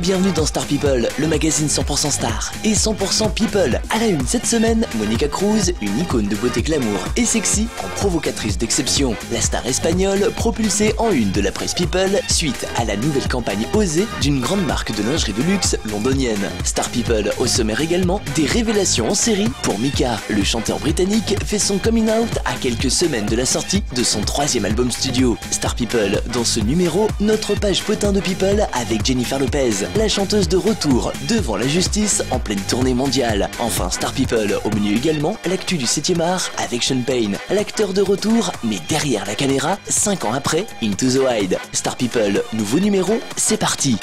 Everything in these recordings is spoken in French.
bienvenue dans Star People, le magazine 100% star et 100% people. À la une cette semaine, Monica Cruz, une icône de beauté glamour et sexy en provocatrice d'exception. La star espagnole propulsée en une de la presse people suite à la nouvelle campagne osée d'une grande marque de lingerie de luxe londonienne. Star People au sommaire également, des révélations en série pour Mika. Le chanteur britannique fait son coming out à quelques semaines de la sortie de son 3e album studio. Star People, dans ce numéro, notre page potin de people avec Jennifer Lopez, la chanteuse de retour devant la justice en pleine tournée mondiale. Enfin Star People, au menu également, l'actu du 7e art avec Sean Payne, l'acteur de retour mais derrière la caméra, 5 ans après, Into the Wild. Star People, nouveau numéro, c'est parti.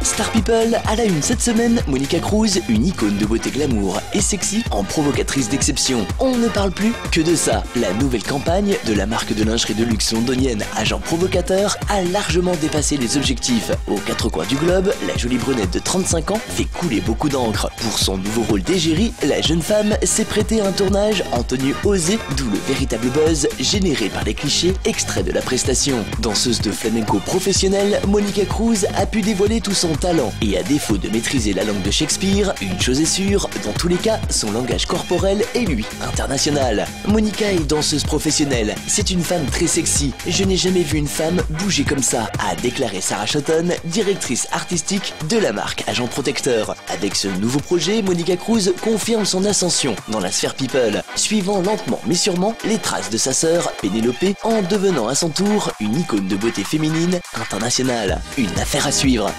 Star People, à la une cette semaine, Monica Cruz, une icône de beauté glamour et sexy en provocatrice d'exception. On ne parle plus que de ça. La nouvelle campagne de la marque de lingerie de luxe londonienne Agent Provocateur a largement dépassé les objectifs. Aux 4 coins du globe, la jolie brunette de 35 ans fait couler beaucoup d'encre. Pour son nouveau rôle d'égérie, la jeune femme s'est prêtée à un tournage en tenue osée, d'où le véritable buzz généré par les clichés extraits de la prestation. Danseuse de flamenco professionnelle, Monica Cruz a pu dévoiler tout son talent. Et à défaut de maîtriser la langue de Shakespeare, une chose est sûre, dans tous les cas, son langage corporel est lui, international. Monica est danseuse professionnelle, c'est une femme très sexy. Je n'ai jamais vu une femme bouger comme ça, a déclaré Sarah Shotton, directrice artistique de la marque Agent Protecteur. Avec ce nouveau projet, Monica Cruz confirme son ascension dans la sphère people, suivant lentement mais sûrement les traces de sa sœur, Penelope, en devenant à son tour une icône de beauté féminine internationale. Une affaire à suivre.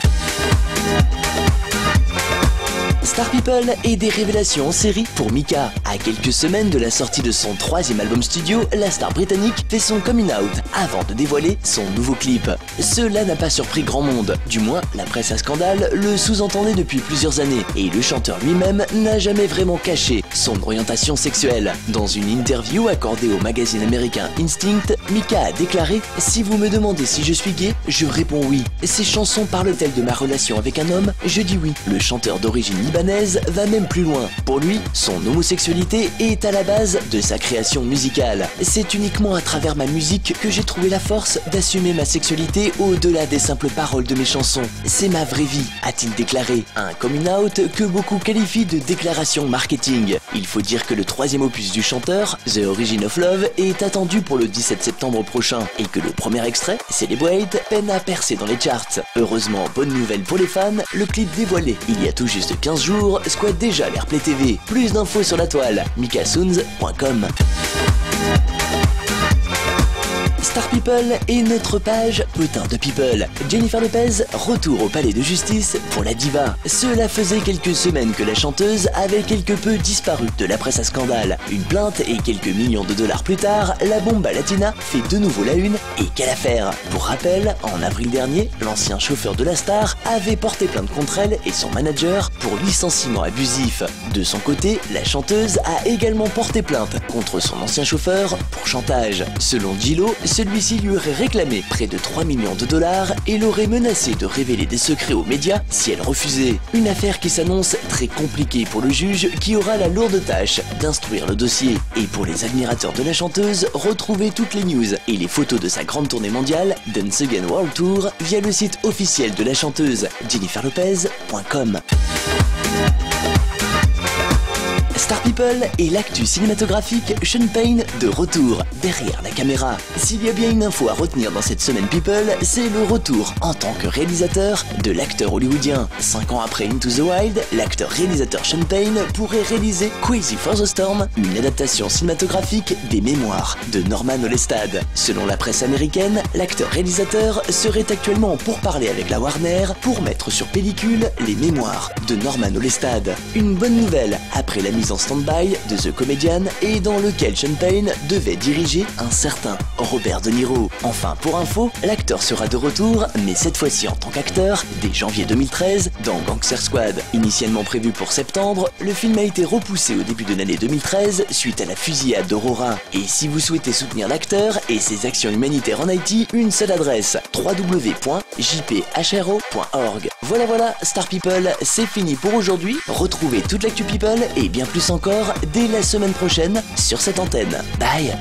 Star People et des révélations en série pour Mika. À quelques semaines de la sortie de son 3e album studio, la star britannique fait son coming out avant de dévoiler son nouveau clip. Cela n'a pas surpris grand monde, du moins la presse à scandale le sous-entendait depuis plusieurs années, et le chanteur lui-même n'a jamais vraiment caché son orientation sexuelle. Dans une interview accordée au magazine américain Instinct, Mika a déclaré « Si vous me demandez si je suis gay, je réponds oui. Ces chansons parlent-elles de ma relation avec un homme? Je dis oui. » Le chanteur d'origine libanaise va même plus loin. Pour lui, son homosexualité est à la base de sa création musicale. C'est uniquement à travers ma musique que j'ai trouvé la force d'assumer ma sexualité au-delà des simples paroles de mes chansons. C'est ma vraie vie, a-t-il déclaré. Un coming out que beaucoup qualifient de déclaration marketing. Il faut dire que le 3e opus du chanteur, The Origin of Love, est attendu pour le 17 septembre prochain et que le premier extrait, Celebrate, peine à percer dans les charts. Heureusement, bonne nouvelle pour les fans, le clip dévoilé il y a tout juste 15 jours squatte déjà l'Airplay TV. Plus d'infos sur la toile, mikasounz.com. Star People et notre page potin de people. Jennifer Lopez, retour au palais de justice pour la diva. Cela faisait quelques semaines que la chanteuse avait quelque peu disparu de la presse à scandale. Une plainte et quelques millions de dollars plus tard, la bomba latina fait de nouveau la une et quelle affaire. Pour rappel, en avril dernier, l'ancien chauffeur de la star avait porté plainte contre elle et son manager pour licenciement abusif. De son côté, la chanteuse a également porté plainte contre son ancien chauffeur pour chantage. Selon Gillo, celui-ci lui aurait réclamé près de 3 millions de dollars et l'aurait menacé de révéler des secrets aux médias si elle refusait. Une affaire qui s'annonce très compliquée pour le juge qui aura la lourde tâche d'instruire le dossier. Et pour les admirateurs de la chanteuse, retrouvez toutes les news et les photos de sa grande tournée mondiale Dance Again World Tour via le site officiel de la chanteuse jenniferlopez.com. Star People et l'actu cinématographique, Sean Payne de retour derrière la caméra. S'il y a bien une info à retenir dans cette semaine People, c'est le retour en tant que réalisateur de l'acteur hollywoodien. 5 ans après Into the Wild, l'acteur-réalisateur Sean Payne pourrait réaliser Crazy for the Storm, une adaptation cinématographique des mémoires de Norman Olestad. Selon la presse américaine, l'acteur-réalisateur serait actuellement en pourparlers avec la Warner pour mettre sur pellicule les mémoires de Norman Olestad. Une bonne nouvelle après la mise en stand-by de The Comedian et dans lequel Sean Payne devait diriger un certain Robert De Niro. Enfin, pour info, l'acteur sera de retour, mais cette fois-ci en tant qu'acteur, dès janvier 2013, dans Gangster Squad. Initialement prévu pour septembre, le film a été repoussé au début de l'année 2013 suite à la fusillade d'Aurora. Et si vous souhaitez soutenir l'acteur et ses actions humanitaires en Haïti, une seule adresse, www.jphro.org. Voilà, Star People, c'est fini pour aujourd'hui. Retrouvez toute l'actu People et bien plus encore dès la semaine prochaine sur cette antenne. Bye!